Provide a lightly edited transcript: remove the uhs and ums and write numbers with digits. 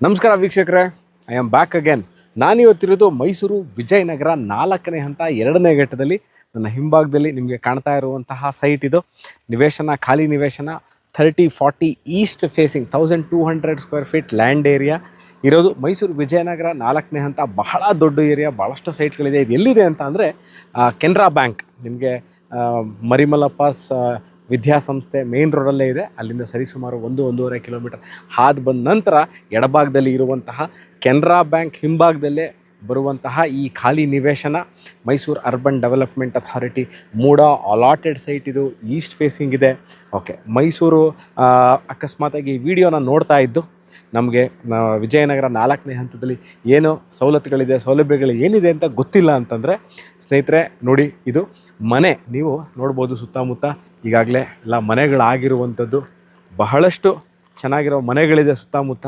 ನಮಸ್ಕಾರ ವೀಕ್ಷಕರೇ, I am back again. ನಾನಿವತ್ತಿರೋದು ಮೈಸೂರು ವಿಜಯನಗರ 4ನೇ ಹಂತ 2ನೇ ಘಟ್ಟದಲ್ಲಿ. ನನ್ನ ಹಿಂಭಾಗದಲ್ಲಿ ನಿಮಗೆ ಕಾಣ್ತಾ ಇರುವಂತಹ ಸೈಟ್ ಇದು. ನಿವೇಶನ, ಖಾಲಿ ನಿವೇಶನ 30-40 East facing 1200 square feet land area ಇರೋದು ಮೈಸೂರು ವಿಜಯನಗರ 4ನೇ ಹಂತ. ಬಹಳ ದೊಡ್ಡ ಏರಿಯಾ, ಭಾಳಷ್ಟು ಸೈಟ್ಗಳಿದೆ. ಇದು ಎಲ್ಲಿದೆ ಅಂತ ಅಂದರೆ ಕೆನರಾ ಬ್ಯಾಂಕ್, ನಿಮಗೆ ಮರಿಮಲ್ಲಪ್ಪಾಸ್ ವಿದ್ಯಾಸಂಸ್ಥೆ ಮೇನ್ ರೋಡಲ್ಲೇ ಇದೆ. ಅಲ್ಲಿಂದ ಸರಿಸುಮಾರು 1-1.5 ಕಿಲೋಮೀಟರ್ ಹಾದು ಬಂದ ನಂತರ ಎಡಭಾಗದಲ್ಲಿ ಇರುವಂತಹ ಕೆನರಾ ಬ್ಯಾಂಕ್ ಹಿಂಭಾಗದಲ್ಲೇ ಬರುವಂತಹ ಈ ಖಾಲಿ ನಿವೇಶನ ಮೈಸೂರು ಅರ್ಬನ್ ಡೆವಲಪ್ಮೆಂಟ್ ಅಥಾರಿಟಿ ಮೂಡ ಅಲಾಟೆಡ್ ಸೈಟ್. ಇದು ಈಸ್ಟ್ ಫೇಸಿಂಗ್ ಇದೆ. ಓಕೆ, ಮೈಸೂರು ಅಕಸ್ಮಾತಾಗಿ ಈ ವಿಡಿಯೋನ ನೋಡ್ತಾ ಇದ್ದು ನಮಗೆ ವಿಜಯನಗರ 4ನೇ ಹಂತದಲ್ಲಿ ಏನು ಸವಲತ್ತುಗಳಿದೆ, ಸೌಲಭ್ಯಗಳು ಏನಿದೆ ಅಂತ ಗೊತ್ತಿಲ್ಲ ಅಂತಂದರೆ ಸ್ನೇಹಿತರೆ ನೋಡಿ, ಇದು ಮನೆ ನೀವು ನೋಡ್ಬೋದು. ಸುತ್ತಮುತ್ತ ಈಗಾಗಲೇ ಎಲ್ಲ ಮನೆಗಳಾಗಿರುವಂಥದ್ದು, ಬಹಳಷ್ಟು ಚೆನ್ನಾಗಿರೋ ಮನೆಗಳಿದೆ ಸುತ್ತಮುತ್ತ.